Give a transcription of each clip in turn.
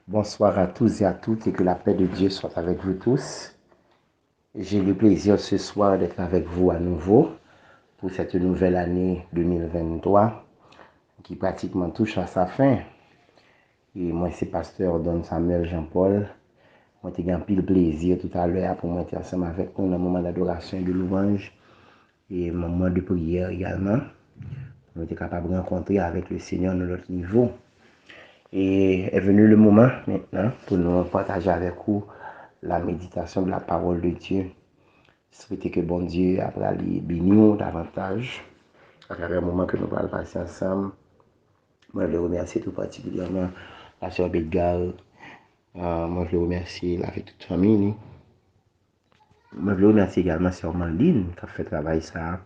Bonsoir à tous et à toutes et que la paix de Dieu soit avec vous tous. J'ai le plaisir ce soir d'être avec vous à nouveau pour cette nouvelle année 2023 qui pratiquement touche à sa fin. Et moi, c'est pasteur Don Samuel Jean-Paul. Moi, j'ai eu pile plaisir tout à l'heure pour moi ensemble avec nous dans un moment d'adoration et de louange et un moment de prière également. On était capable de rencontrer avec le Seigneur à notre niveau. Et est venu le moment maintenant pour nous partager avec vous la méditation de la parole de Dieu. Souhaiter que bon Dieu après aller bénir davantage à travers le moment que nous allons passer ensemble. Moi, je veux remercier tout particulièrement la sœur Belgal. Moi, je veux remercier la toute famille. Moi, je veux remercier également sœur Manline qui a fait travail ça.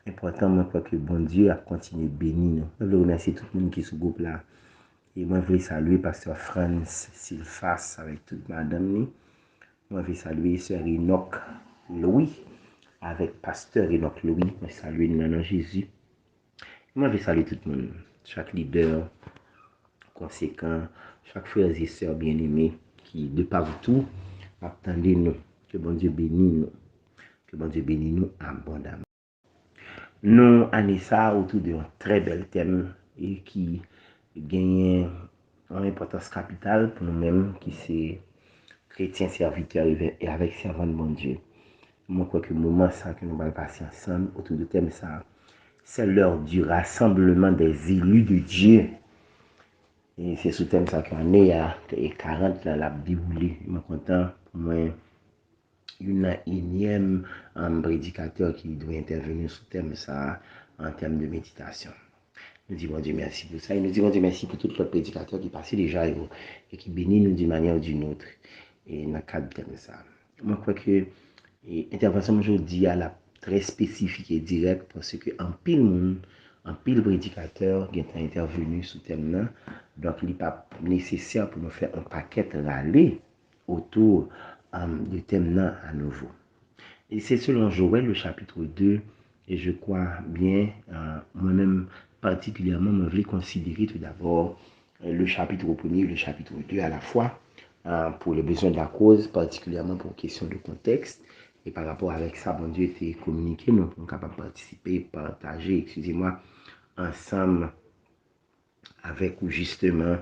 Important, moi, que bon Dieu a continué de bénir. Je veux remercier tout le monde qui est sur ce groupe là. Et moi, je veux saluer pasteur France Silfas avec toute madame. Moi, je veux saluer sœur Enoch Louis avec pasteur Enoch Louis. Je salue le nom de Jésus. Moi, je veux saluer tout le monde, chaque leader conséquent, chaque frère et sœur bien-aimés qui, de partout, attendez nous. Que bon Dieu bénisse nous. Que bon Dieu bénisse nous abondamment. Nous, année ça, autour d'un très bel thème et qui gagne une importance capitale pour nous-mêmes, qui c'est chrétiens serviteurs et avec servants de bon Dieu. Moi, je crois que le moment ça que nous allons passer ensemble autour du thème ça, c'est l'heure du rassemblement des élus de Dieu. Et c'est sous thème ça qu'on est à 40 dans la Bible. Je suis content pour moi. Une énième prédicateur qui doit intervenir sur le thème ça en termes de méditation. Nous disons Dieu merci pour ça. Et nous disons Dieu merci pour tout le prédicateur qui passait déjà et qui bénit nous d'une manière ou d'une autre. Et dans le cadre de thème ça. Moi, je crois que l'intervention aujourd'hui est très spécifique et directe parce que en pile monde, en pile prédicateur qui est intervenu sur le thème là. Donc, il n'est pas nécessaire pour nous faire un paquet râler autour du thème là à nouveau. Et c'est selon Joël, le chapitre 2, et je crois bien, moi-même particulièrement, je voulais considérer tout d'abord le chapitre 1er et le chapitre 2 à la fois, pour les besoins de la cause, particulièrement pour question de contexte. Et par rapport avec ça, bon Dieu était communiqué, nous sommes capables de participer, partager, excusez-moi, ensemble avec ou justement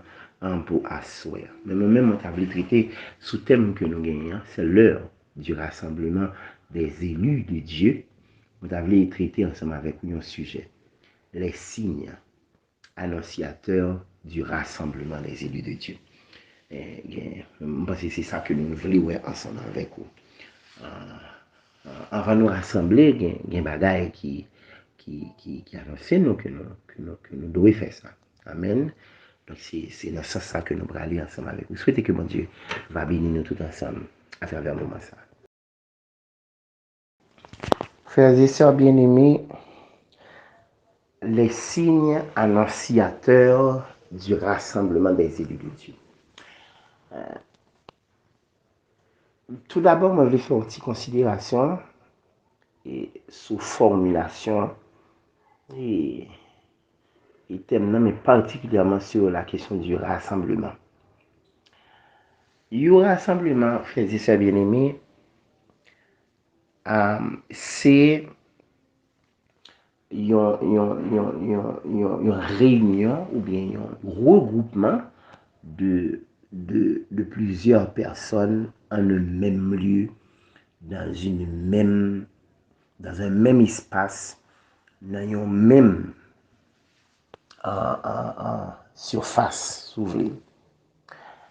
pour asseoir. Mais moi-même, on voulu traiter sous thème que nous gagnons, c'est l'heure du rassemblement des élus de Dieu. On voulu traiter ensemble avec nous un sujet, les signes annonciateurs du rassemblement des élus de Dieu. Je pense que c'est ça que nous voulons voir ensemble avec vous. Avant de nous rassembler, il y a des bagailles qui annoncent nous que nous devons faire ça. Amen. Donc, c'est dans ce sens que nous allons aller ensemble avec vous. Souhaitez que mon Dieu va bénir nous tous ensemble à travers le moment ça. Frères et sœurs bien-aimés, les signes annonciateurs du rassemblement des élus de Dieu. Tout d'abord, moi, je vais faire une petite considération et sous formulation et thème, mais particulièrement sur la question du rassemblement. Le rassemblement, frères et sœurs bien-aimés, c'est une réunion ou bien un regroupement de plusieurs personnes en un même lieu, dans un même espace, dans une même surface, si vous voulez.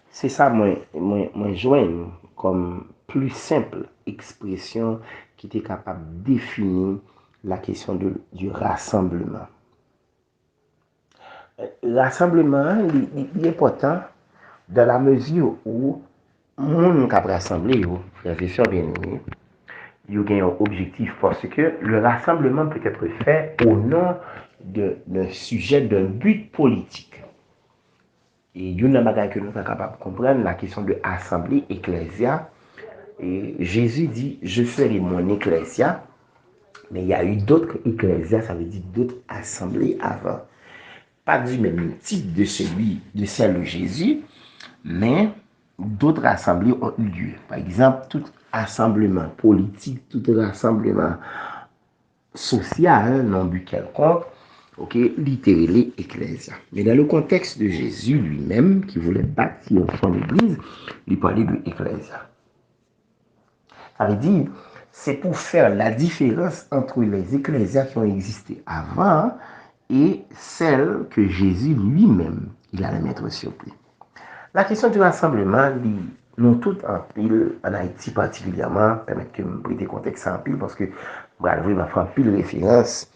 C'est ça, moi joigne comme plus simple expression qui était capable de définir la question du rassemblement. Rassemblement, il est important dans la mesure où mon cap rassemblé, frères et sœurs bien-aimés, il y a un objectif parce que le rassemblement peut être fait au nom d'un sujet, d'un but politique. Et il y a une chose que nous sommes capables de comprendre, la question de assemblée ecclésia. Et Jésus dit, je ferai mon ecclésia, mais il y a eu d'autres ecclésias, ça veut dire d'autres assemblées avant. Pas du même type de celle de Jésus, Mais d'autres assemblées ont eu lieu. Par exemple, tout rassemblement politique, tout rassemblement social, non but quelconque, ok, littéralement ecclésia. Mais dans le contexte de Jésus lui-même, qui voulait bâtir son église, il parlait de ecclésia. Ça veut dire, c'est pour faire la différence entre les ecclésias qui ont existé avant et celles que Jésus lui-même, il allait mettre sur pied. La question du rassemblement, nous toutes en pile, en Haïti particulièrement, permettre que me prêter contexte en pile, parce que je vais faire pile référence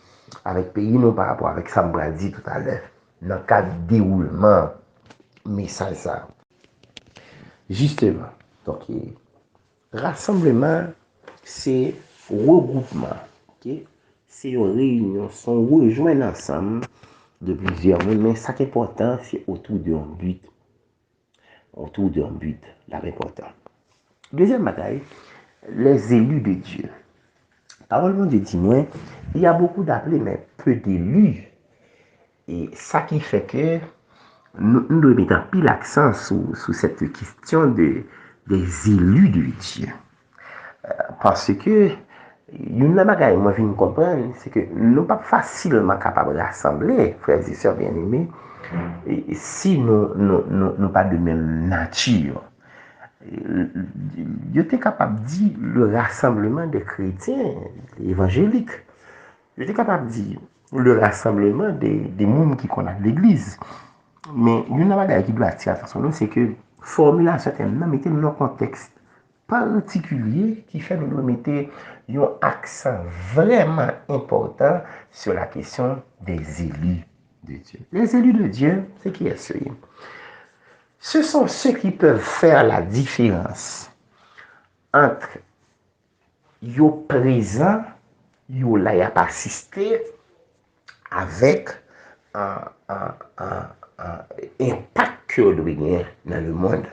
avec pays nous par rapport avec ça, je dit tout à l'heure, dans le cadre de déroulement, message ça. Justement, donc, rassemblement, c'est regroupement, okay? C'est une réunion, sont rejoints ensemble de plusieurs mondes, mais ça qui est important, c'est autour d'un but. Autour d'un but, là, important. Deuxième bataille, les élus de Dieu. Parole de Dieu, il y a beaucoup d'appelés, mais peu d'élus. Et ça qui fait que nous devons mettre un pile l'accent sur cette question des élus de Dieu. Parce que, une bagaille, moi, je comprendre, c'est que nous ne sommes pas facilement capables de rassembler, frères et sœurs bien-aimés, si nous n'avons pas de même nature. Je suis capable de dire le rassemblement des chrétiens évangéliques. Je suis capable de dire le rassemblement des gens qui connaissent l'église. Mais il y a une chose qui doit attirer l'attention, c'est que formulation certainement mettez dans un contexte particulier qui fait nous mettre un accent vraiment important sur la question des élus de Dieu. Les élus de Dieu, c'est qui est ce? Ce sont ceux qui peuvent faire la différence entre yo présent, yo là y a assisté avec un impact que vous doit gagner dans le monde,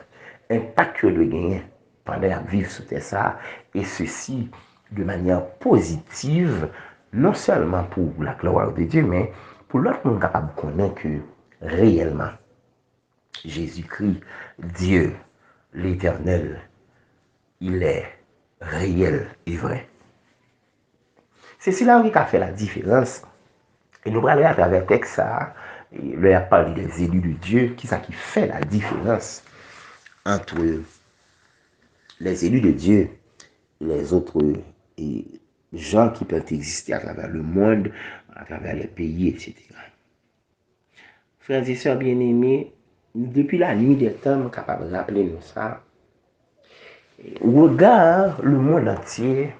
impact que vous doit gagner pendant la vivre sur ça, et ceci de manière positive, non seulement pour la gloire de Dieu, mais pour l'autre monde capable de connaître que réellement Jésus-Christ, Dieu, l'Éternel, il est réel et vrai. C'est cela qui a fait la différence. Et nous allons à travers le texte, ça, il a parlé des élus de Dieu, qui fait la différence entre les élus de Dieu et les autres gens qui peuvent exister à travers le monde, à travers les pays, etc. Frères et sœurs bien-aimés, depuis la nuit des temps, nous sommes capables de rappeler nous ça. Regarde le monde entier,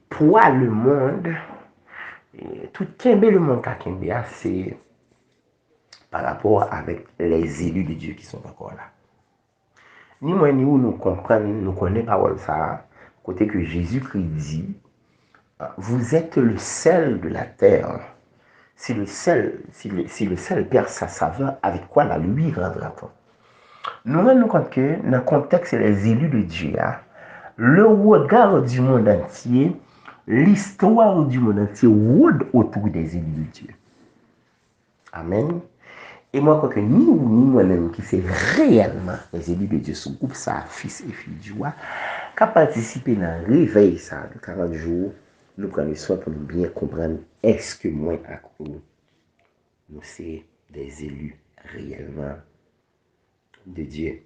pour le monde, tout le monde qui c'est par rapport avec les élus de Dieu qui sont encore là. Ni moi ni vous nous comprenons, nous connaissons parole ça, côté que Jésus-Christ dit, vous êtes le sel de la terre. Si le sel perd sa saveur, avec quoi la lui rendra-t-on? Nous rendons compte que dans le contexte des élus de Dieu, le regard du monde entier, l'histoire du monde entier rôde autour des élus de Dieu. Amen. Et moi, je crois que nous, moi-même, qui c'est réellement les élus de Dieu, ce groupe, ça, fils et filles du roi, qui a participé dans le réveil ça, de 40 jours, nous prenons soin pour nous bien comprendre est-ce que moi, à nous, c'est des élus réellement de Dieu.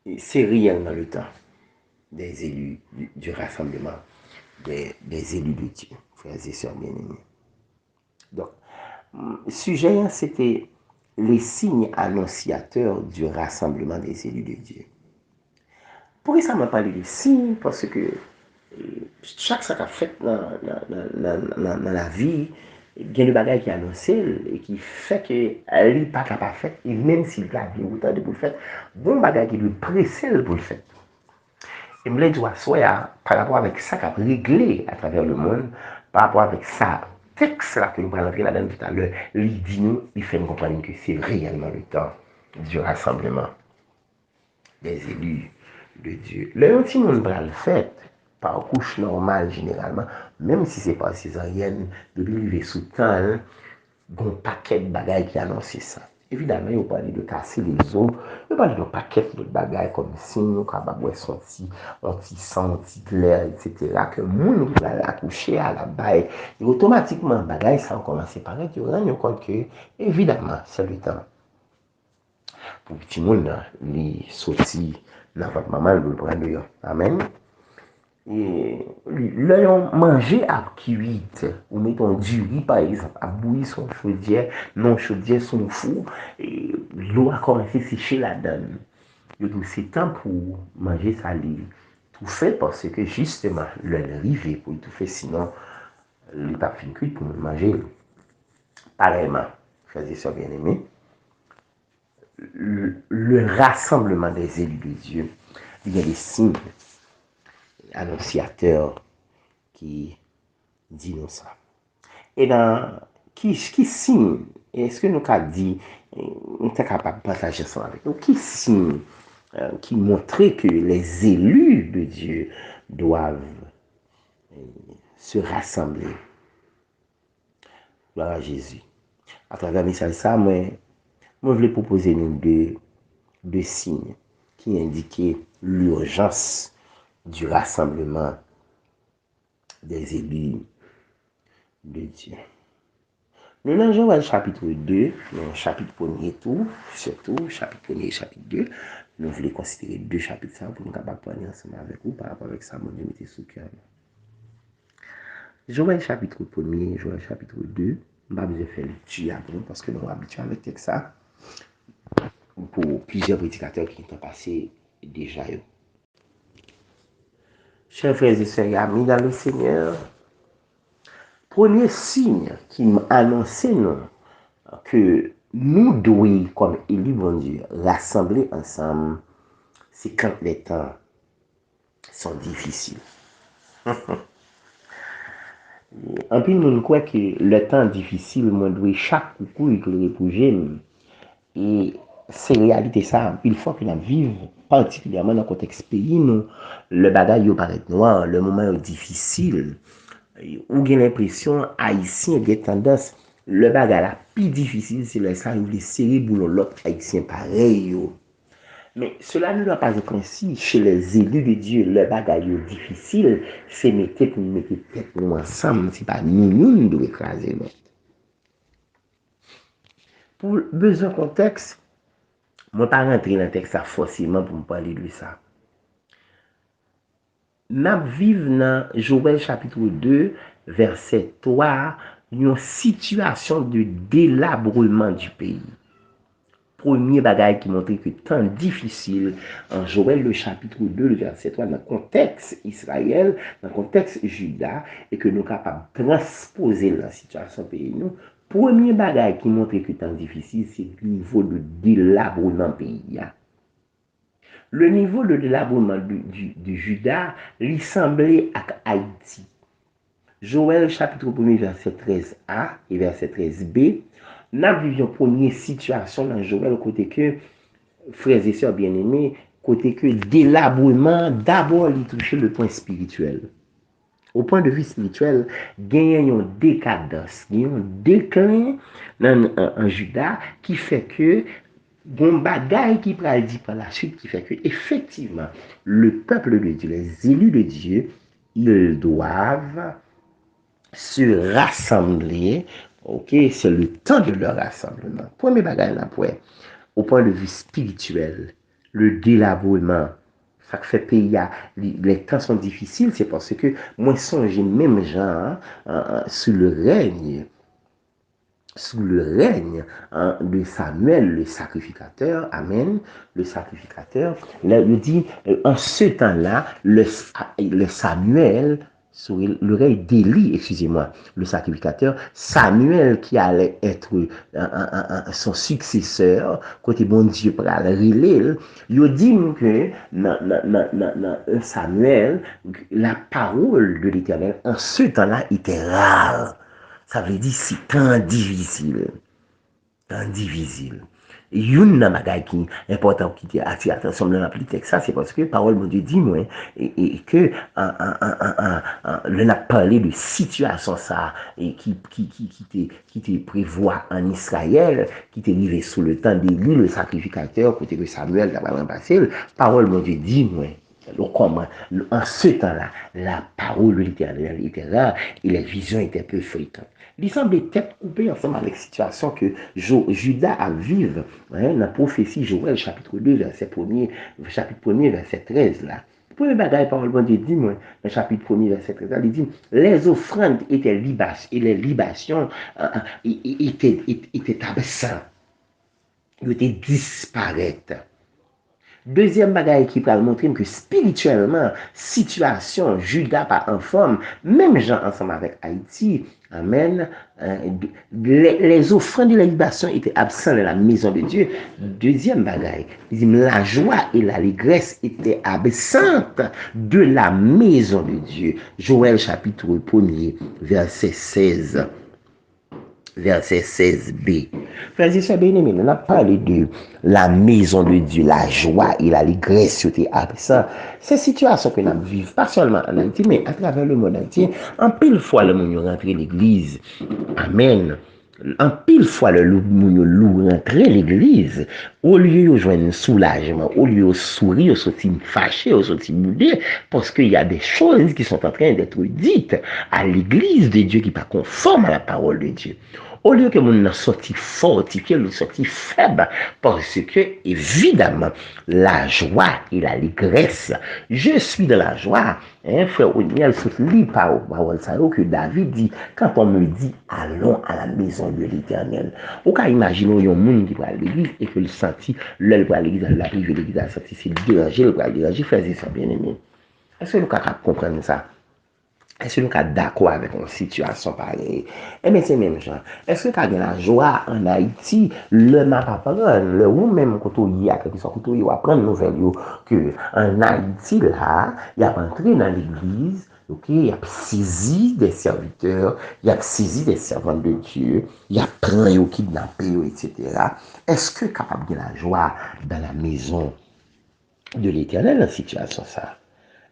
Et c'est réellement le temps des élus du rassemblement, des élus de Dieu, frères et sœurs bien-aimés. Donc, le sujet, c'était les signes annonciateurs du rassemblement des élus de Dieu. Pourquoi ça m'a parlé de signes? Parce que chaque chose qu'a fait dans la vie, il y a des bagages qui annoncent et qui fait que elle n'est pas capable de faire, et même s'il a bien autant de pour le faire, bon bagage qui lui précède pour le faire. Et me dire par rapport avec ça qu'a réglé à travers le monde, par rapport avec ça, texte là que nous allons rentrer là-dedans tout à l'heure, il dit nous, il fait nous comprendre que c'est réellement le temps du rassemblement des élus de Dieu. Le petit monde va le faire par couche normale généralement, même si c'est pas césarienne, de vivre sous temps, bon paquet de bagages qui annoncent ça. Évidemment, il parle de casser les os, il parle de paquet de bagages comme si nous capables son petit sang, petit clair, etc. Que nous va accoucher à la baille. Et automatiquement, bagages ça commence à paraître, tu rends compte que, évidemment, c'est le temps. Pour petit monde, les sorties dans votre maman, le prendre. Amen. Et l'ayant mangé à cuite, ou mettons du riz par exemple, à bouillir son chaudière, non chaudière son four, et l'eau a commencé à sécher la donne. Donc c'est temps pour manger ça tout fait parce que justement, le rivet pour tout faire, sinon, il n'est pas fin cuit pour manger. Pareillement, frères et sœurs bien-aimés, le rassemblement des élus de Dieu, il y a des signes annonciateurs qui disent nous ça. Et dans qui signe, est-ce que nous avons dit, nous sommes capables de partager ça avec nous, qui signe, qui montrait que les élus de Dieu doivent se rassembler. Gloire à Jésus. À travers le message, ça, moi, je voulais proposer nous deux signes qui indiquaient l'urgence du rassemblement des élus de Dieu. Nous dans Joël chapitre 2, dans chapitre 1er tout, surtout chapitre 1er et chapitre 2, nous voulons considérer deux chapitres ça pour nous capables parler ensemble avec vous par rapport avec ça, mon Dieu, mettez sous cœur. Joël chapitre 1er, Joël chapitre 2, je ne vais pas faire le tuer après parce que nous sommes habitués avec ça pour plusieurs prédicateurs qui sont passés déjà. Chers frères et sœurs, amis dans le Seigneur, premier signe qui m'annonçait que nous devons, comme élus bon Dieu, rassembler ensemble, c'est quand les temps sont difficiles. En plus, nous croyons que le temps difficile, moi, doit chaque coup éclairer pour j'aime. Et c'est réalité ça. Il faut que nous vivions, particulièrement dans le contexte pays, nous, le bagage paraît noir, le moment est difficile. Ou j'ai l'impression, haïtien, j'ai tendance, le bagage la plus difficile, c'est le ça, les séries boulot l'autre haïtien pareil. Mais cela ne doit pas être ainsi. Chez les élus de Dieu, le bagage difficile, c'est mettre tête nous ensemble. C'est pas nous devons écraser l'autre. Pour besoin de contexte, je ne vais pas rentrer dans le texte forcément pour me parler de ça. Nous vivons dans Joël chapitre 2, verset 3, une situation de délabrement du pays. Premier bagage qui montre que tant difficile en Joël le chapitre 2, le verset 3, dans le contexte Israël, dans le contexte Juda, et que nous sommes capables de transposer la situation pays nous. Premier bagage qui montre que tant difficile, c'est le niveau de délabrement pays. Le niveau de délabrement du Juda lui semblait à Haïti. Joël chapitre 1, verset 13a et verset 13b, nous vivions première situation dans Joël, côté que, frères et sœurs bien-aimés, côté que délabrement, d'abord, il touchait le point spirituel. Au point de vue spirituel, il y a une décadence, il y a un déclin en Juda qui fait que bon bagaille qui pral dit par la suite qui fait que effectivement le peuple de Dieu, les élus de Dieu, ils doivent se rassembler. Ok, c'est le temps de leur rassemblement. Premier bagaille là pour au point de vue spirituel, le délabrement. Ça fait pays, les temps sont difficiles, c'est parce que moi songe même gens sous le règne de Samuel, le sacrificateur, amen, le sacrificateur, il dit, en ce temps-là, le Samuel, sur l'oreille d'Élie, excusez-moi, le sacrificateur, Samuel qui allait être son successeur, côté bon Dieu pour la relais, il dit que dans Samuel, la parole de l'Éternel, en ce temps-là, était rare. Ça veut dire c'est tant difficile. Tant difficile. Youn nan bagay qui important qui attire attention dans la texte ça c'est parce que parole mon Dieu dit moi et que le n'a parlé de situation ça et qui te prévoit en Israël qui t'est arrivé sous le temps d'Élie le sacrificateur côté que Samuel n'a pas passé parole mon Dieu dit moi donc, comment, en ce temps-là, la parole de l'Éternel était là et les visions étaient peu fréquentes. Il semblait être coupé ensemble avec la situation que Judas a vivre dans la prophétie Joël, chapitre 2, chapitre 1 verset 13. Là. Premier bagage, parole de Dieu dit, moi, dans le chapitre 1 verset 13, là, il dit les offrandes étaient libations et les libations étaient absentes. Ils étaient disparaître. Deuxième bagaille qui peut montrer que spirituellement, situation, Judas pas en forme, même gens ensemble avec Haïti, amen, les offrandes de la libation étaient absentes de la maison de Dieu. Deuxième bagaille, la joie et l'allégresse étaient absentes de la maison de Dieu. Joël chapitre 1er, verset 16. Verset 16b. Frères et sœurs bien-aimés, on a parlé de la maison de Dieu, la joie et l'allégresse qui étaient absents. Ces situations que nous vivons, pas seulement en Haïti, mais à travers le monde entier, en pile fois le monde rentre l'église. Amen. En pile fois le loup rentre l'église, au lieu de joindre un soulagement, au lieu de sourire, de sortir fâché, de sortir boudé, parce qu'il y a des choses qui sont en train d'être dites à l'église de Dieu qui n'est pas conforme à la parole de Dieu. Au lieu que mon sorti fortifié, le sorti faible, parce que, évidemment, la joie et l'allégresse, je suis de la joie, hein, frère Oniel, c'est lit par que David dit, quand on me dit, allons à la maison de l'Éternel, au cas imaginons un monde qui va à l'église et que le senti, l'œil va à l'église, la rive de l'église, la sortie, c'est déranger, le va déranger, frère et sœurs bien-aimés. Est-ce que nous pouvons comprendre ça? Est-ce que nous sommes d'accord avec une situation pareille? Eh bien, c'est même genre. Est-ce que nous avons la joie en Haïti, le m'a le ou même quand il y a quelque chose, quand il y a prendre nouvelle que en Haïti, là, il y a entré dans l'église, ok, il y a saisi des serviteurs, il y a saisi des servants de Dieu, il y a pris au kidnappé, etc. Est-ce que capable de la joie dans la maison de l'Éternel dans cette situation ça?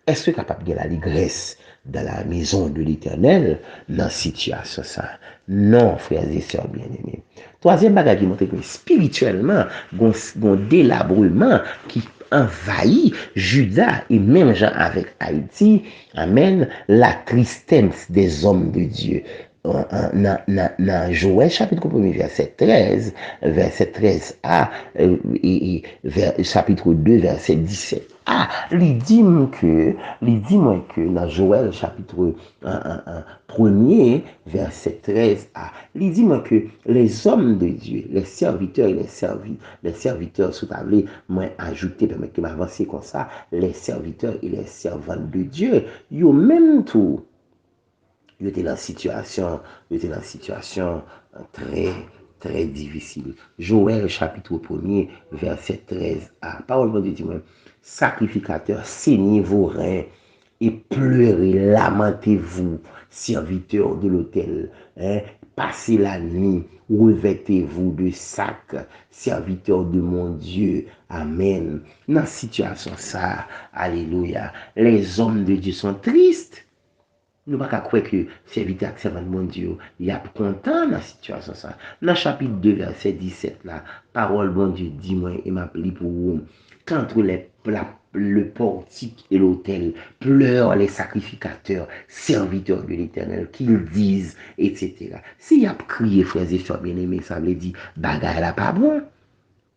Est-ce que capable de l'allégresse dans la maison de l'Éternel dans la situation ça? Non, frères et sœurs bien-aimés. Troisième bagage qui montre que spirituellement, il y a un délabrement qui envahit Juda et même gens avec Haïti, amène la tristesse des hommes de Dieu. Dans Joël chapitre 1 verset 13a et chapitre 2 verset 17. Ah, il dit que dans Joël chapitre 1er verset 13a, il dit que les hommes de Dieu, les serviteurs et les serviteurs sous tablé, moi ajouté, permettez que m'avancer comme ça, les serviteurs et les servantes de Dieu, yo même tout. Il était dans une situation très, très difficile. Joël, chapitre 1er, verset 13a. Parole de Dieu, sacrificateur, saignez vos reins et pleurez, lamentez-vous, serviteurs de l'autel. Hein? Passez la nuit, revêtez-vous de sac, serviteurs de mon Dieu. Amen. Dans la situation ça, alléluia, les hommes de Dieu sont tristes. Nous ne pouvons pas croire que serviteur et servant de mon Dieu, il y a content dans la situation. Ça. Dans le chapitre 2, verset 17, là, parole bon Dieu dit moi et m'appelle pour vous. Qu'entre le portique et l'autel pleurent les sacrificateurs, serviteurs de l'Éternel, qu'ils disent, etc. S'il y a crié, frères et sœurs bien-aimés, ça veut dire, bagaille là pas bon.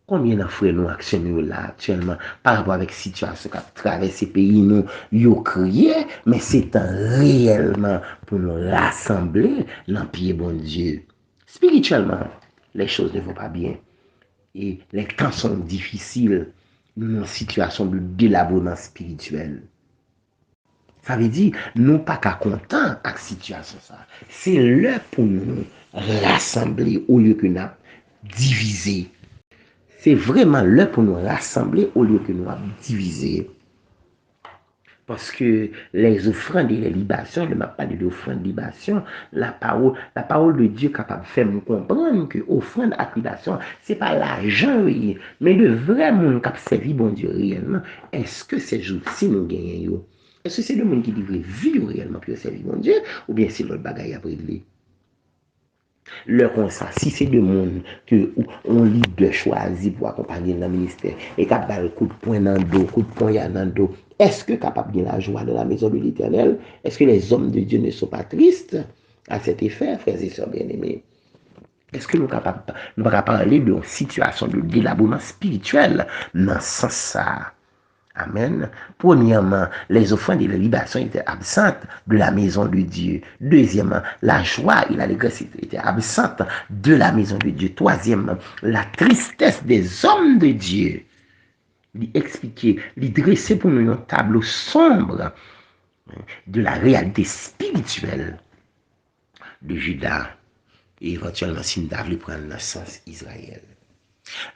Combien de frères nous actionnons là actuellement par rapport avec la situation qui traverse ces pays, nous y crié, mais c'est réellement pour nous rassembler dans le pied bon Dieu. Spirituellement, les choses ne vont pas bien. Et les temps sont difficiles. Nous sommes dans une situation de délabrement spirituel. Ça veut dire, nous pas qu'à content avec la situation. C'est l'heure pour nous rassembler au lieu que nous diviser. C'est vraiment l'heure pour nous rassembler au lieu que nous diviser. Parce que les offrandes et les libations, je ne parle pas de l'offrande libation, la parole de Dieu est capable de faire nous comprendre que offrande et libation, ce n'est pas l'argent, oui, mais le vrai monde qui a servi bon Dieu réellement. Est-ce que ces jours-ci nous gagnons? Est-ce que c'est le monde qui devrait vivre réellement pour servir bon Dieu, ou bien c'est l'autre bagaille à régler? Le comme ça, si c'est de monde que on lit de choisi pour accompagner dans le ministère et qui a le coup de poing dans le dos, coup de poing dans le dos, est-ce que capable de la joie de la maison de l'Éternel? Est-ce que les hommes de Dieu ne sont pas tristes à cet effet, frères et sœurs bien-aimés? Est-ce que nous sommes capables de parler d'une situation de délabrement spirituel dans ce sens-là? Amen. Premièrement, les offrandes et les libations étaient absentes de la maison de Dieu. Deuxièmement, la joie et l'allégresse étaient absentes de la maison de Dieu. Troisièmement, la tristesse des hommes de Dieu. Lui expliquer, lui dresser pour nous un tableau sombre de la réalité spirituelle de Juda et éventuellement si nous devons prendre le sens Israël.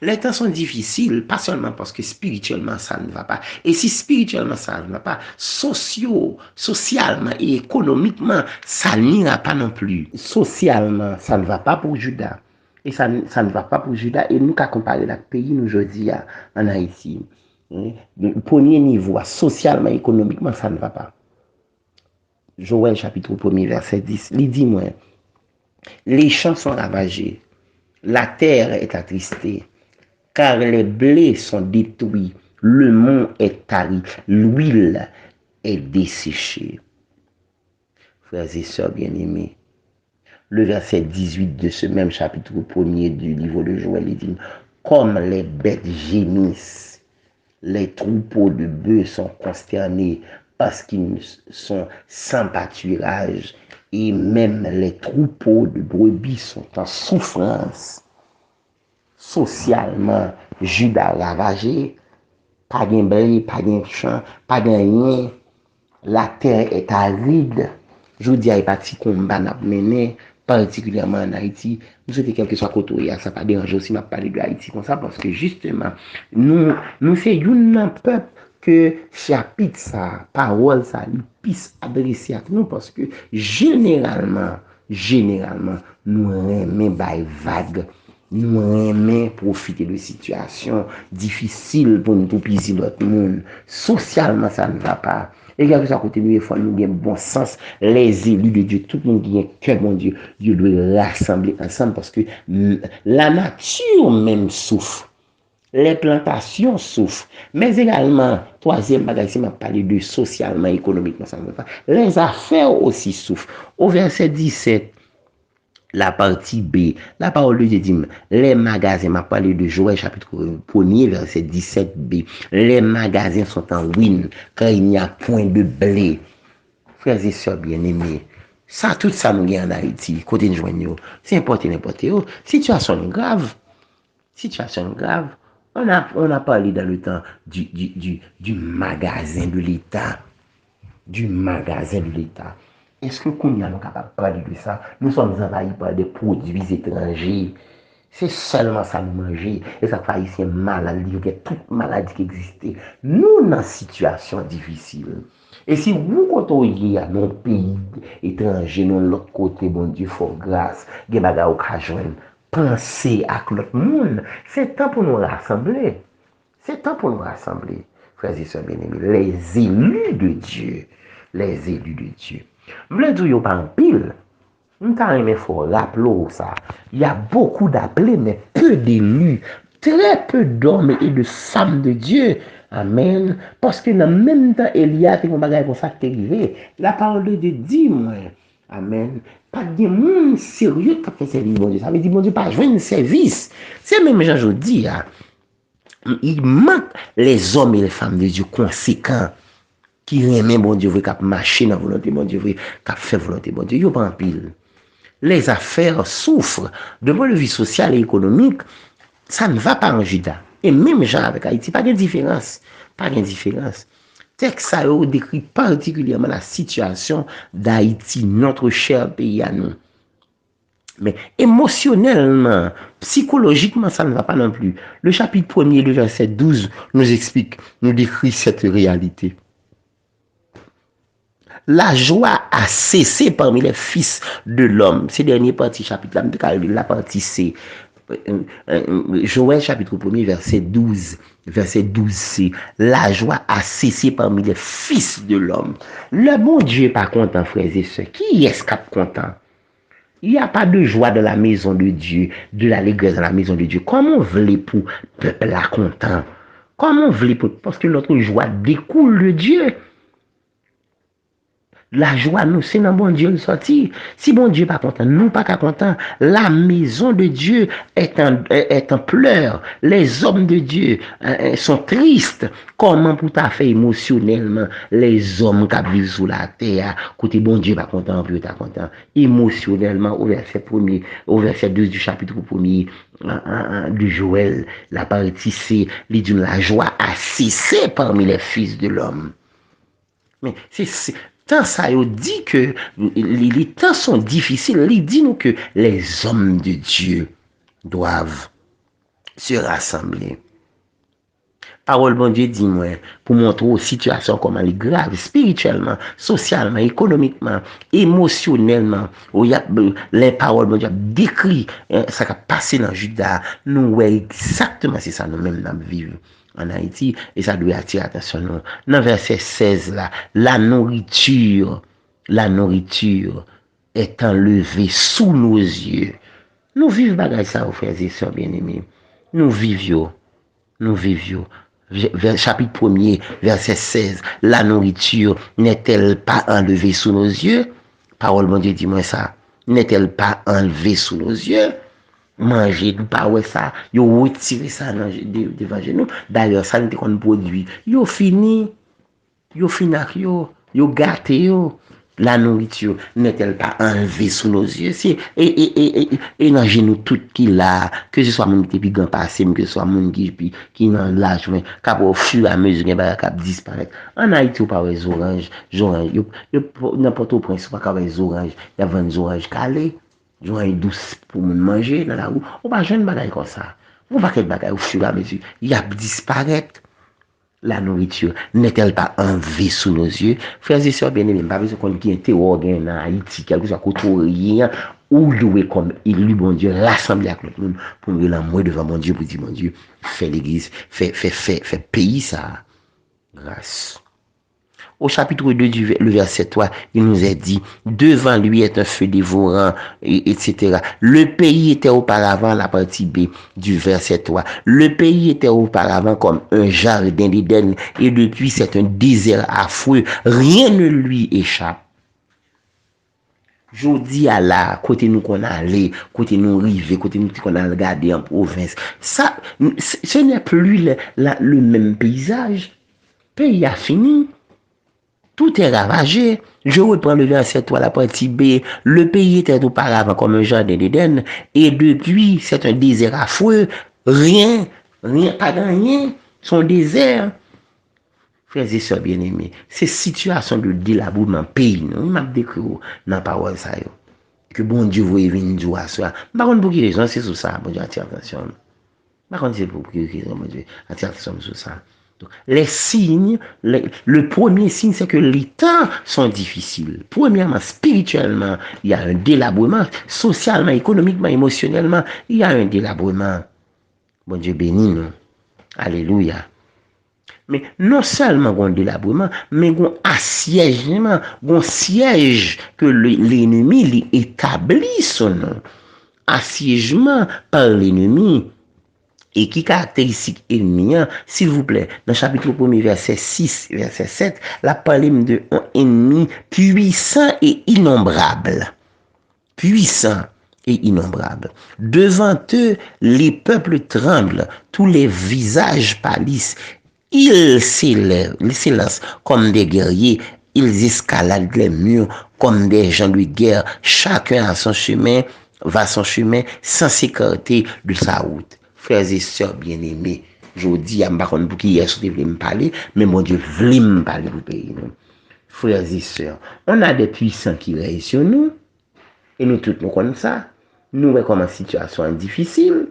Les temps sont difficiles, pas seulement parce que spirituellement ça ne va pas. Et si spirituellement ça ne va pas, socialement et économiquement, ça n'ira pas non plus. Socialement, ça ne va pas pour Juda. Et ça ne va pas pour Juda. Et nous, qu'à comparer le pays, nous, aujourd'hui, en Haïti, le premier niveau, socialement, économiquement, ça ne va pas. Joël, chapitre 1er, verset 10, il dit, moi, les champs sont ravagés. La terre est attristée, car les blés sont détruits, le mont est tari, l'huile est desséchée. Frères et sœurs bien-aimés, le verset 18 de ce même chapitre 1er du livre de Joël, il dit, comme les bêtes gémissent, les troupeaux de bœufs sont consternés parce qu'ils sont sans pâturage, et même les troupeaux de brebis sont en souffrance. Socialement, Juda ravagé, pas de blé, pas de champ, pas de rien. La terre est aride. Je dis à parti combat n'a mené, particulièrement en Haïti. Nous souhaitons quel que soit côté, ça pas déranger aussi m'a parler de Haïti comme ça parce que justement nous c'est un peuple que chapitre ça, parole ça, il puisse adresser à nous parce que généralement nous aimons bail vague. Nous aimons profiter de situations difficiles pour nous plaisir l'autre monde. Socialement, ça ne va pas. Et quelque chose à côté, nous avons bon sens. Les élus de Dieu, tout le monde qui a cœur, mon Dieu, Dieu doit rassembler ensemble parce que la nature même souffre. Les plantations souffrent. Mais également, troisième bagage, si je parle de socialement, économiquement, ça ne va pas. Les affaires aussi souffrent. Au verset 17, la partie B, la parole de Dieu dit, les magasins, m'a parlé de Joël chapitre 1er, verset 17b, les magasins sont en ruine, car il n'y a point de blé. Frères et sœurs bien-aimés, ça, tout ça nous gagne en Haïti, côté de joignot, c'est important, situation grave, on a parlé dans le temps du magasin de l'État, Est-ce que nous sommes capables de parler de ça? Nous sommes envahis par des produits étrangers. C'est seulement ça nous manger. Et ça fait ici maladie, il y a toute maladie qui existe. Nous, dans une situation difficile. Et si vous côtoyez à nos pays étrangers, de l'autre côté, bon Dieu, fort grâce, il y a des choses pensez à l'autre monde. C'est temps pour nous rassembler. Frères et sœurs bien-aimés, les élus de Dieu. Je veux dire, pas en pile. Il faut rappeler ça. Il y a beaucoup d'appelés, mais peu d'élus. Très peu d'hommes et de femmes de Dieu. Amen. Parce que dans le même temps, Elia, c'est un bagage comme ça qui est arrivé. La parole de Dieu dit, moi. Amen. Pas de monde sérieux qui a fait service, bon Dieu. Ça veut dire, bon Dieu, pas jouer un service. C'est même gens, je dis, il manque les hommes et les femmes de Dieu conséquents. Qui aiment bon Dieu, qui marcher dans la volonté bon Dieu, qui fait volonté bon Dieu, il n'y a pas en pile. Les affaires souffrent. De point de vue social et économique, ça ne va pas en Juda. Et même gens avec Haïti, pas de différence. Texte ça décrit particulièrement la situation d'Haïti, notre cher pays à nous. Mais émotionnellement, psychologiquement, ça ne va pas non plus. Le chapitre 1er, le verset 12, nous explique, nous décrit cette réalité. La joie a cessé parmi les fils de l'homme. Ces derniers parties chapitre, la partie C. Joël chapitre 1er, verset 12. Verset 12c. La joie a cessé parmi les fils de l'homme. Le bon Dieu n'est pas content, frères et sœurs. Qui est-ce qui est content? Il n'y a pas de joie dans la maison de Dieu, de l'allégresse dans la maison de Dieu. Comment voulez pour peuple là content? Comment voulez pour... Parce que notre joie découle de Dieu. La joie, nous, c'est dans bon Dieu le sorti. Si bon Dieu pas content, nous pas content. La maison de Dieu est en pleurs. Les hommes de Dieu sont tristes. Comment pour ta fait émotionnellement les hommes qui vivent sous la terre, côté bon Dieu pas content, puis pas content. Émotionnellement, au verset 1er, au verset 2 du chapitre 1er de Joël, la partie C, il dit la joie a cessé parmi les fils de l'homme. Mais c'est tant ça dit que les temps sont difficiles, il dit nous que les hommes de Dieu doivent se rassembler. Parole bon Dieu dit moi pour montrer aux situations comment elle est grave spirituellement, socialement, économiquement, émotionnellement. Où il y a les paroles bon Dieu décrit ça qui a passé dans Juda. Nous ouais exactement c'est ça nous mêmes nous vivons en Haïti et ça doit attirer attention nous. Dans verset 16 là, la nourriture est enlevée sous nos yeux. Nous vivons bagay ça, frères et sœurs bien-aimés. Nous vivions. Chapitre 1er, verset 16. La nourriture n'est-elle pas enlevée sous nos yeux? Parole bon Dieu, dis-moi ça. N'est-elle pas enlevée sous nos yeux? Manger, pas ouais ça. Yo retiré ça devant nous. D'ailleurs, ça n'était qu'on produit. Yo fini avec yo gâté yo. La nourriture n'est-elle pas enlevée sous nos yeux? Et dans nous tout qui là, que ce soit mon qui est grand passé, que ce soit mon qui dans l'âge, qui au fur et à mesure qui disparaître. En Haïti, on parle des oranges, n'importe où point, on parle des oranges, il y a des oranges calées, des oranges douces pour manger dans la rue. On va jeune bagaille comme ça. On va quelque bagaille au fur et à mesure, il y a disparaître. La nourriture n'est-elle pas enlevée sous nos yeux? Frères et sœurs bien-aimés, pas besoin qu'on ait un théorie en Haïti, quelque chose côté rien, ou louer comme élu, bon Dieu, rassembler avec notre monde, pour nous l'amour devant mon Dieu, pour dire, mon Dieu, fais l'église, fais pays ça. Grâce. Au chapitre 2 le verset 3, il nous est dit, devant lui est un feu dévorant, etc. Le pays était auparavant, la partie B du verset 3, le pays était auparavant comme un jardin d'Éden, et depuis c'est un désert affreux, rien ne lui échappe. Je dis à la, côté nous qu'on allait, côté nous rivé, côté nous qu'on a regardé en province, ça, ce n'est plus le même paysage. Le pays a fini. Tout est ravagé. Je reprends le verset 3, la partie B. Le pays était auparavant comme un jardin d'Éden, et depuis, c'est un désert affreux. Rien, pas de rien. Son désert. Frères et sœurs bien-aimés, ces situations de délabrement pays, nous m'a décrit dans la parole ça. Que bon Dieu vous venir dire à ça. Par contre, pour qui les gens, c'est sur ça, bon Dieu, attire attention. Par contre, c'est pour qui les gens, bon Dieu, attire attention sur ça. Donc, les signes, le premier signe, c'est que les temps sont difficiles. Premièrement, spirituellement, il y a un délabrement. Socialement, économiquement, émotionnellement, il y a un délabrement. Bon Dieu béni nous. Alléluia. Mais non seulement un délabrement, mais un assiègement, un siège que l'ennemi établit son nom. Assiègement par l'ennemi. Et qui caractéristique ennemi, s'il vous plaît, dans le chapitre 1er, verset 6, verset 7, la parle de un ennemi puissant et innombrable. Puissant et innombrable. Devant eux, les peuples tremblent, tous les visages pâlissent. Ils s'élancent comme des guerriers, ils escaladent les murs comme des gens de guerre. Chacun a son chemin, va son chemin sans s'écarter de sa route. Frères et sœurs bien-aimés, je dis à Mbakon pour qui est-ce que vous me parler, mais mon Dieu voulait me parler pour pays. Frères et sœurs, on a des puissants qui règnent sur nous, et nous tous nous connaissons ça. Nous voyons comme une situation difficile.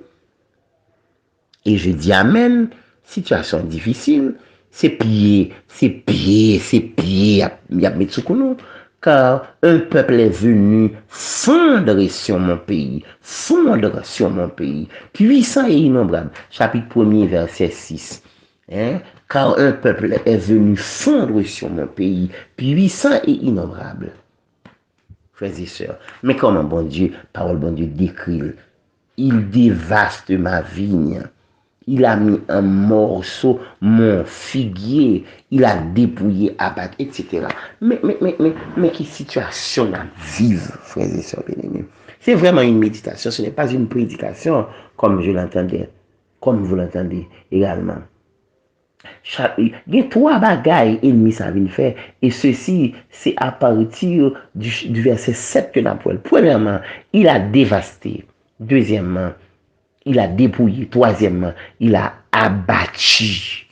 Et je dis Amen, situation difficile. c'est pied, il y a mis sous nous. Car un peuple est venu fondre sur mon pays, puissant et innombrable. Chapitre 1er, verset 6. Hein? Car un peuple est venu fondre sur mon pays, puissant et innombrable. Frères et sœurs, mais comment bon Dieu, parole bon Dieu décrit, il dévaste ma vigne. Il a mis un morceau, mon figuier, il a dépouillé, abattu, etc. Mais quelle situation à vivre, frères et sœurs bien-aimés. C'est vraiment une méditation, ce n'est pas une prédication comme je l'entendais, comme vous l'entendez également. Il y a trois bagailles ennemis ça vient faire et ceci c'est à partir du verset 7 que nous avons. Premièrement, il a dévasté. Deuxièmement, il a dépouillé. Troisièmement, il a abattu.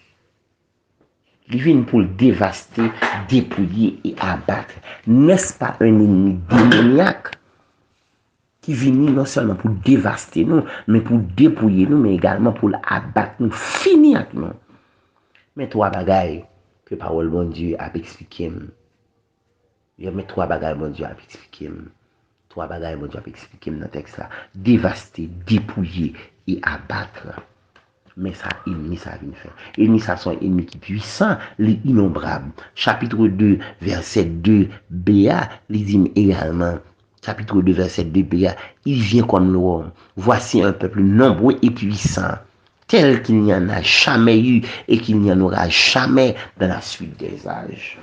Il vient pour le dévaster, dépouiller et abattre. N'est-ce pas un ennemi démoniaque qui vient non seulement pour dévaster nous, mais pour dépouiller nous, mais également pour l'abattre nous, finir avec nous. Mais trois bagailles que parole bon Dieu a expliqué. Il y a trois bagailles bon Dieu a expliqué. Trois bagailles bon Dieu a expliqué dans le texte là. Dévaster, dépouiller et abattre. Mais ça, ennemi, ça vient faire. Ennemi, ça sont ennemis qui puissants, les innombrables. Chapitre 2, verset 2, BA, il dit également, chapitre 2, verset 2, BA, il vient comme l'homme. Voici un peuple nombreux et puissant, tel qu'il n'y en a jamais eu et qu'il n'y en aura jamais dans la suite des âges.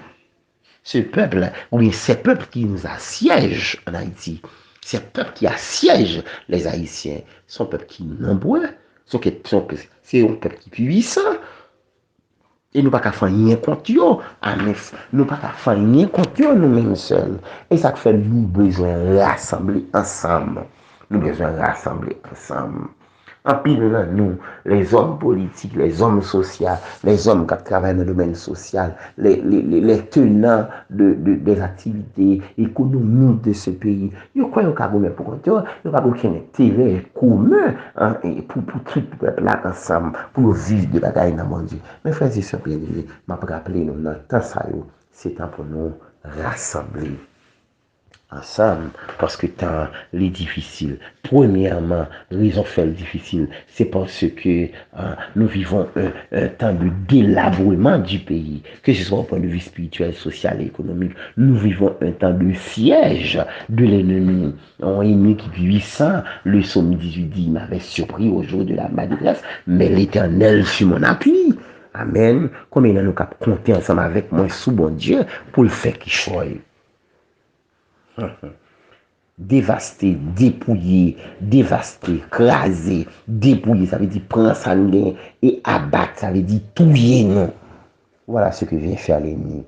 Ce peuple, oui, ces peuples qui nous assiègent en Haïti, ces peuples qui assiègent les Haïtiens, sont peuples qui nombreux, c'est un peuple qui puissant. Et nous ne pouvons pas faire rien contre eux. Nous ne pouvons pas faire rien contre eux nous-mêmes seuls. Et ça fait nous besoin de rassembler ensemble. Nous besoin de rassembler ensemble. En pile, nous, les hommes politiques, les hommes sociaux, les hommes qui travaillent dans le domaine social, les tenants des activités économiques de ce pays, ils croient qu'ils ont pour eux, ils n'ont pas aucun intérêt commun pour tout le peuple là ensemble, pour vivre de bagaille dans mon Dieu. Mais frères et sœurs bien-aimés, je vais rappeler nous, dans le temps ça, c'est temps pour nous rassembler ensemble parce que temps est difficile. Premièrement, raison fait le difficile, c'est parce que nous vivons un temps de délabrement du pays, que ce soit au point de vue spirituel, social et économique. Nous vivons un temps de siège de l'ennemi. Un ennemi qui puissant, le psaume 18 dit, il m'avait surpris au jour de la maladresse, mais l'Éternel fut mon appui. Amen. Combien nous avons compté ensemble avec moi sous bon Dieu pour le faire qu'il soit. Dévaster, dépouiller, dévaster, craser, dépouiller, ça veut dire prendre sa main et abattre, ça veut dire touiller nous. Voilà ce que vient faire l'ennemi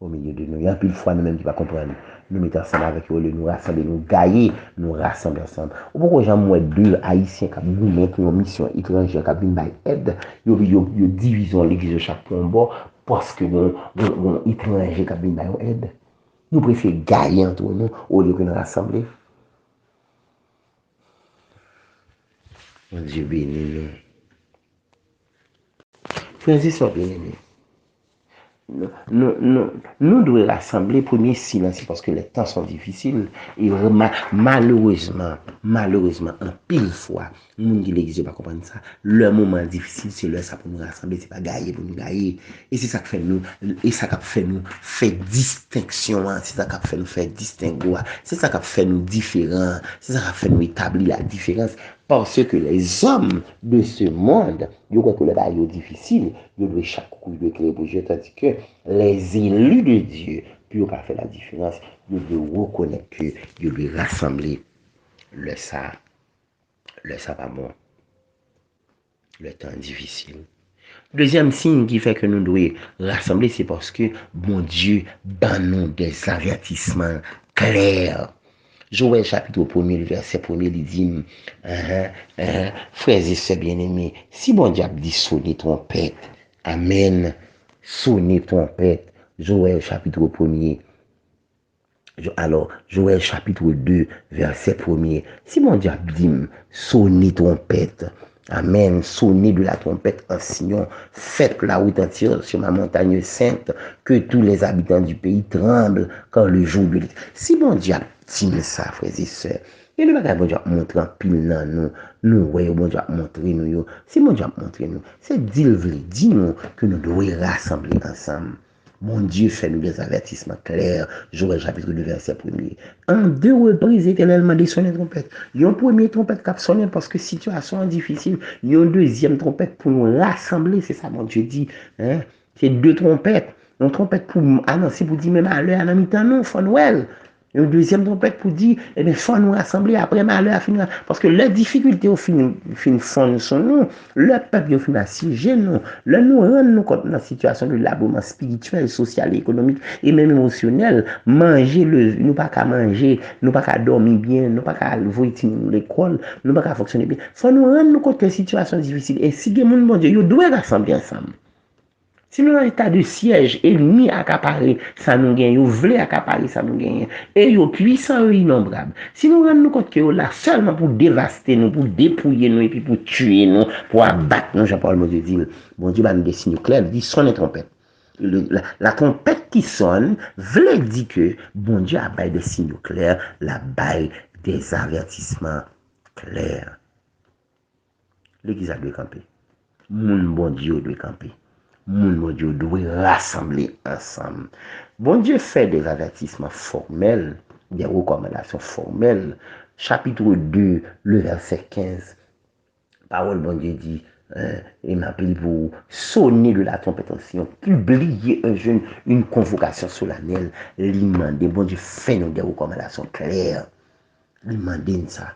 au milieu de nous. Il y a un peu de fois nous-mêmes qui ne pas comprendre. Nous mettons ensemble avec eux, nous rassembler, nous gailler, nous rassembler ensemble. Pourquoi j'ai deux Haïtiens qui ont pour une mission étrangère, qui ont aide, ils divisent l'église de chaque point parce que nous étrangers qui ont aide. Nous préférons gagner entre nous au lieu de nous rassembler. Mon Dieu béni nous. Frères et sœurs bien-aimés, nous devons rassembler premier silence parce que les temps sont difficiles et malheureusement, en pile fois, nous qui l'église pas comprendre ça. Le moment difficile, c'est là ça pour nous rassembler, c'est pas gagner pour nous gagner. Et c'est ça qui fait nous, fait distinction, c'est ça qui fait nous faire distinguer, c'est ça qui fait nous différents, c'est ça qui fait nous établir la différence. Parce que les hommes de ce monde, ils croient que le bail est difficile, ils doivent chaque coup de clé pour Dieu, tandis que les élus de Dieu, puis ils pas faire la différence, ils doivent reconnaître que ils doivent rassembler le ça va bon, le temps difficile. Deuxième signe qui fait que nous devons rassembler, c'est parce que bon Dieu donne nous des avertissements clairs. Joël chapitre 1er, verset 1er, il dit, frères et sœurs bien-aimés, si bon Dieu dit sonner trompette, amen, sonner trompette, Joël chapitre 1er, alors Joël chapitre 2, verset 1er, si bon Dieu dit sonner trompette, Amen. Sonnez de la trompette en Sion. Faites la retentir sur ma montagne sainte. Que tous les habitants du pays tremblent quand le jour de l'éternel. Si bon Dieu a dit ça, frères et sœurs, et le bagage bon Dieu a montré en pile dans nous. Nous, ouais, bon Dieu a montré nous. Si bon Dieu a montré nous, c'est dis-nous que nous devons rassembler ensemble. Mon Dieu fait nous des avertissements clairs. Joël chapitre 2, verset 1er. En 2 reprises, éternellement des sonner trompette. Il y a une première trompette qui a sonné parce que situation est difficile. Il y a une deuxième trompette pour nous rassembler. C'est ça, mon Dieu dit. Hein? C'est 2 trompettes. Une trompette pour annoncer, pour dire même à l'heure, à mi-temps, non, faut Noël. Une deuxième trompette pour dire, eh bien, faut nous rassembler après malheur à finir. Parce que la difficulté au fin fond sur nous, le peuple au fin assiégé nous, le nous rend nous compte dans la situation de l'abonnement spirituel, social, économique et même émotionnel. Manger, nous pas qu'à manger, nous pas qu'à dormir bien, nous pas qu'à voir l'école, nous pas qu'à fonctionner bien. Faut nous rendre nous compte que la situation est difficile. Et si des gens, bon Dieu, ils doivent rassembler ensemble. Si nous avons un état de siège, ennemi accaparé, ça nous gagne, vous voulez accaparer, ça nous gagne. Et ils sont puissants et innombrables. Si nous rendons compte que là seulement pour dévaster nous, pour dépouiller nous, et puis pour tuer nous, pour abattre nous, Jean-Paul Maudit dit, bon Dieu va nous des signes clairs, il dit sonne trompette. La trompette qui sonne, veut dire que bon Dieu a bail des signaux clairs, la bail des avertissements clairs. L'église a dû camper. Mon bon Dieu doit camper. Mon Dieu doit rassembler ensemble. Bon Dieu fait des avertissements formels, des recommandations formelles. Chapitre 2, le verset 15. Parole, bon Dieu dit, il m'appelle pour sonner de la trompette en Sion, publier un jeûne, une convocation solennelle, l'immander. Bon Dieu fait nous des recommandations claires. L'immander ça.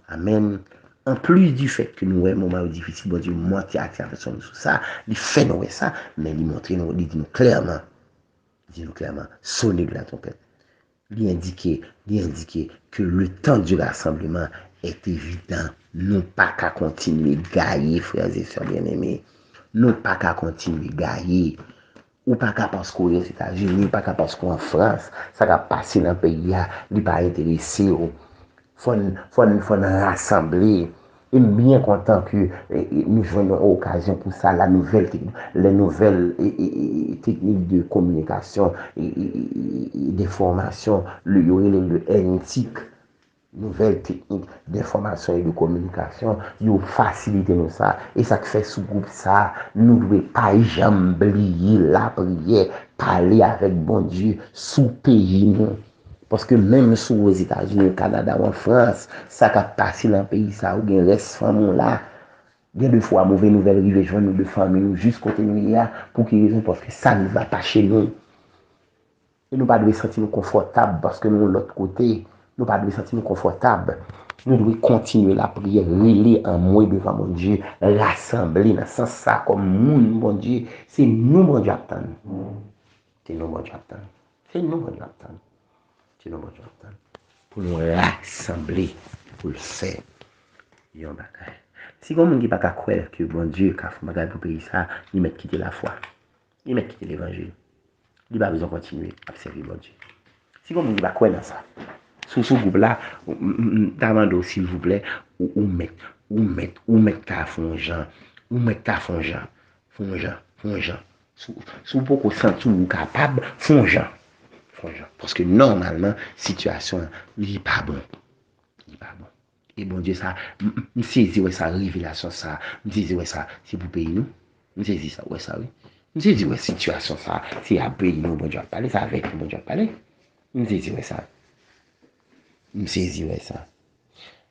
Amen. En plus du fait que nous avons un moment difficile, bon Dieu, moitié attention sur ça, il fait nous ça, mais il montre nous, il dit nous clairement, sonnez de la trompette. Il indique que le temps du rassemblement est évident. Nous pas qu'à continuer à gailler, frères et sœurs bien-aimés. Nous pas qu'à continuer à gailler. Ou pas qu'à parce qu'on est aux États-Unis, pas qu'à parce qu'on est en France, ça va passer dans le pays, il n'est pas intéressé. Il faut rassembler. Et bien content que nous jouons occasion pour ça, les nouvelles techniques de communication et d'information, le NTIC, nouvelles techniques d'information et de communication, ils facilitent nous ça. Et ça fait sous groupe ça, nous ne devons pas jamais oublier la prière, parler avec bon Dieu, sous pays nous. Parce que même sous aux États-Unis, au Canada ou en France, ça a passé dans le pays, ça ou bien reste famille là. Bien de fois, mauvaise nouvelle arrive, joindre nous de famille jusqu'au nous pour quelle raison? Parce que ça ne va pas chez nous. Et nous ne devons pas sentir nous confortables parce que nous, de l'autre côté, nous ne devons pas sentir nous confortables. Nous devons continuer la prière, relayer en moi devant mon Dieu, rassembler dans ce sens ça comme nous, mon Dieu. C'est nous, mon Dieu, attendre. C'est nous, mon Dieu, attendre. C'est nous, mon Dieu, attendre. C'est nous, mon Dieu, attendre. Pour nous rassembler, pour le faire. Si comme on ne peut pas croire que bon Dieu, quand on va pour payer ça, il met quitter la foi. Il met quitter l'évangile. Il n'a pas besoin de continuer à servir bon Dieu. Si comme on ne peut pas croire dans ça, sous ce groupe-là, demandez s'il vous plaît, ou mettre ta fond Jean, ou mettre ta fond Jean. Sous beaucoup sentir ou capable, fond Jean. Parce que normalement, situation n'est pas bon. Et bon Dieu, ça, je saisis ça, révélation ça, je saisis ça, c'est pour payer nous. Je saisis ça, ouais, ça, oui. Je saisis situation ça, c'est à payer nous, bon Dieu, à parler, ça avec bon Dieu, à parler. Je saisis ça. Je saisis ça.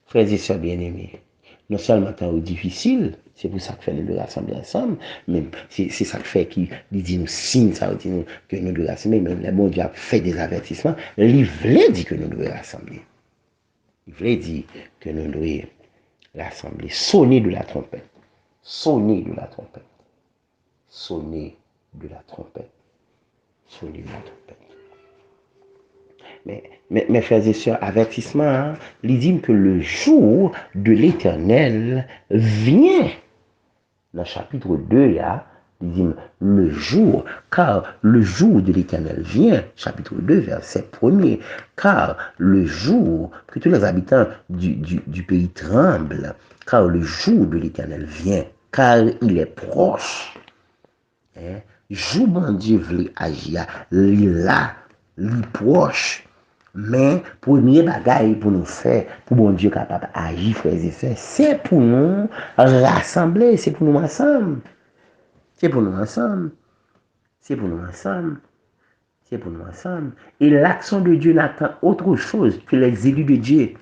Frères et sœurs bien-aimés, non seulement temps difficile, c'est pour ça que fait nous de rassembler ensemble, mais c'est ça que fait qu'il dit nous signe, ça dit nous que nous devons rassembler, mais le bon Dieu a fait des avertissements, il voulait dire que nous devons rassembler. Il voulait dire que nous devons rassembler, sonner de la trompette. Sonner de la trompette. Sonner de la trompette. Sonner de la trompette. Mais frères et sœurs, avertissement, hein, il dit que le jour de l'Éternel vient. Dans le chapitre 2, là, Il dit le jour, car le jour de l'Éternel vient, chapitre 2, verset 1er, car le jour, que tous les habitants du pays tremblent, car le jour de l'Éternel vient, car il est proche. Hein? Jour bon Dieu voulait agir, il est là, il est proche. Mais premier bagaille pour nous faire, pour bon Dieu capable d'agir, frères et sœurs, c'est pour nous rassembler, c'est pour nous ensemble. C'est pour nous ensemble. C'est pour nous ensemble. C'est pour nous ensemble. Et l'action de Dieu n'attend autre chose que les élus de Dieu.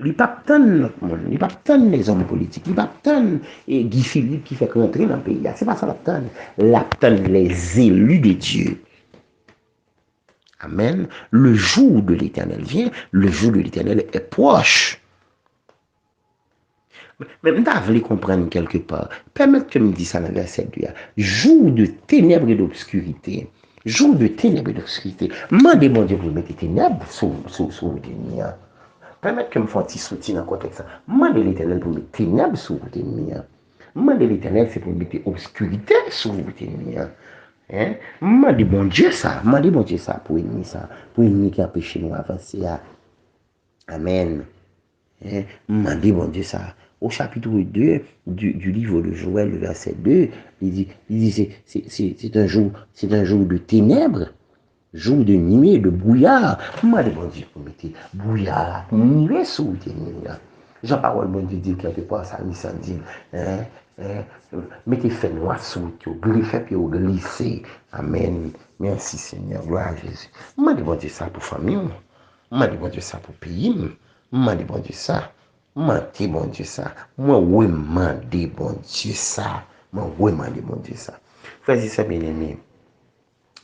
Il ne pas tant notre monde, il ne pas tant les hommes politiques, il ne pas tant Guy Philippe qui fait rentrer dans le pays. Ce n'est pas ça l'attend. L'attend les élus de Dieu. Amen. Le jour de l'Éternel vient, le jour de l'Éternel est proche. Mais je voulais comprendre quelque part. Permettez que je me dise ça dans le verset 2. Jour de ténèbres et d'obscurité. Jour de ténèbres et d'obscurité. Mandez mon Dieu pour mettre des ténèbres sur vous. Permettez que je me fasse un petit soutien dans le contexte. Mandez l'Éternel pour mettre des ténèbres sur vous. Mandez l'Éternel, c'est pour mettre obscurité sur vous. Hein? Mandez bon Dieu ça. Mandez bon Dieu ça pour ennemi ça. Pour ennemi qui empêche nous avancer. Amen. Hein? Mandez bon Dieu ça. Au chapitre 2 du livre de Joël, le verset 2, il dit c'est un jour de ténèbres, jour de nuée, de brouillard. Mandez bon Dieu pour mettre brouillard, nuée sous tes nuées. Jean-Parole, bon Dieu dit quelque part, ça me dit, mettez fait noir sous tout, griffez puis glissez. Amen. Merci Seigneur, gloire à Jésus. Mandez bon Dieu ça pour famille, mandez bon Dieu ça pour pays, mandez bon Dieu ça. Mandez bon Dieu ça. Moi, oui, mandez bon Dieu ça. Moi, oui, mandez bon Dieu ça. Frères et sœurs bien-aimés,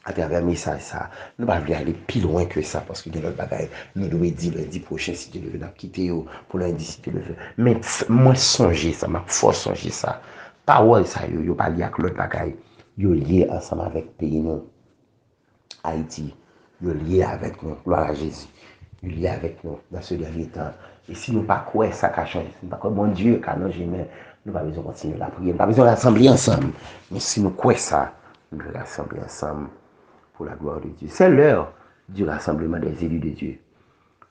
à travers le message ça, nous ne pouvons pas aller plus loin que ça parce que nous notre bagaille, nous devons dire lundi prochain si Dieu le veut, nous quitter pour lundi si Dieu le veut. Mais moi, songer ça, ma force songer ça. Parole ça, yo pas lié avec l'autre bagaille. Yo lié ensemble avec le pays, nous. Haïti. Yo lié avec nous. Gloire à Jésus. Yo lié avec nous dans ce dernier temps. Et si nous ne pas quoi ça a changé, si nous pas quoi bon Dieu, car nous nous pas besoin de continuer la prière, nous pas besoin de rassembler ensemble. Mais si nous quoi ça, nous devons rassembler ensemble pour la gloire de Dieu. C'est l'heure du rassemblement des élus de Dieu.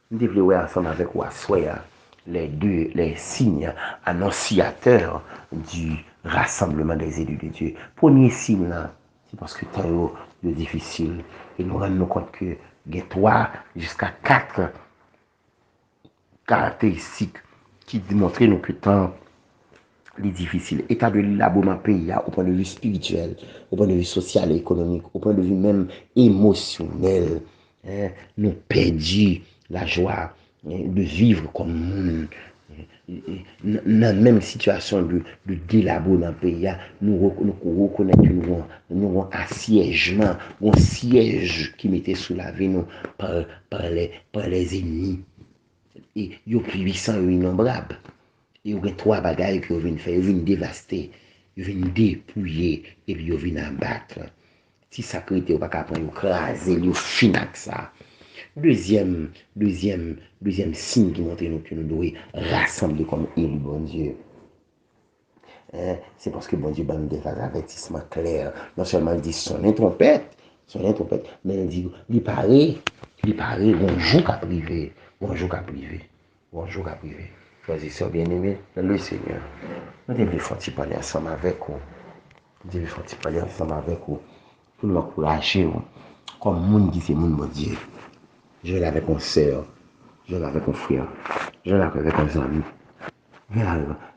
Nous devons voir ensemble avec Wassoya les signes annonciateurs du rassemblement des élus de Dieu. Premier signe là, c'est parce que temps est difficile. Et nous rendons compte que il y a 3 jusqu'à 4 caractéristiques qui démontrent nous que le temps est difficile. État de l'abonnement pays, au point de vue spirituel, au point de vue social et économique, au point de vue même émotionnel. Nous perdons la joie de vivre comme monde. Dans la même situation de délabo dans le pays, nous reconnaissons que nous avons un siègement, un siège qui mettait sous la vie nous par les ennemis. Et ils ont plus 800 innombrables. Et ils ont 3 bagailles qu'ils viennent faire. Ils viennent dévaster, ils viennent dépouiller, et puis ils viennent abattre. Si ça crée, ils ne peuvent pas écraser, ils finissent avec ça. Deuxième signe qui montre que nous devons rassembler comme élu, bon Dieu. C'est parce que bon Dieu nous des avertissements clairs. Non seulement il dit son trompette, mais il dit, il paraît, bonjour à privé. Choisissez bien aimé dans le Seigneur. Nous devons faire parler ensemble avec vous. Pour nous encourager, comme monde qui c'est monde, mon Dieu. Je l'avais avec mon soeur, je l'avais avec mon frère, je l'avais avec mes amis.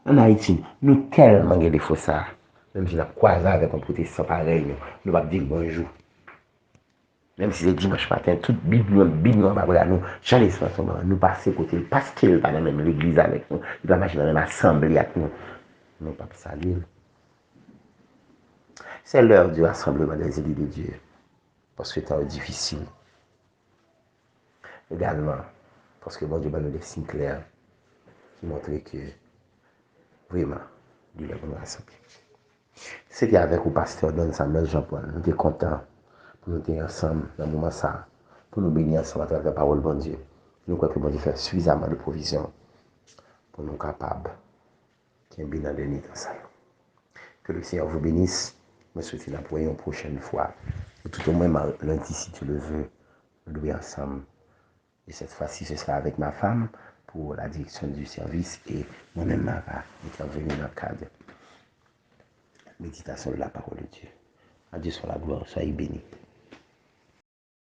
En Haïti, nous tellement de défauts ça. Même si nous croisons avec un protestant pareil, nous ne pouvons pas dire bonjour. Même si c'est dimanche matin, toute Bible, nous, Charles nous passer côté, parce qu'il n'est pas dans la même l'église avec nous, il va marcher dans la même assemblée avec nous. Nous ne pouvons pas saluer. C'est l'heure du rassemblement des élus de Dieu. Parce que c'est difficile. Également, parce que bon Dieu va nous des signes clairs qui montrent que vraiment, Dieu va nous rassembler. C'était avec le pasteur Don Samuel Jean-Paul. Nous étions contents pour nous être ensemble dans le moment ça, pour nous bénir ensemble à travers la parole de bon Dieu. Nous croyons que bon Dieu fait suffisamment de provisions pour nous capables qu'il y ait un bilan de nuit dans ça. Que le Seigneur vous bénisse Je souhaite la pour une prochaine fois. Et tout au moins lundi, si tu le veux, nous louer ensemble. Et cette fois-ci, ce sera avec ma femme pour la direction du service et moi-même, ma va intervenir dans le cadre de méditation de la parole de Dieu. À Dieu soit la gloire, soyez bénis.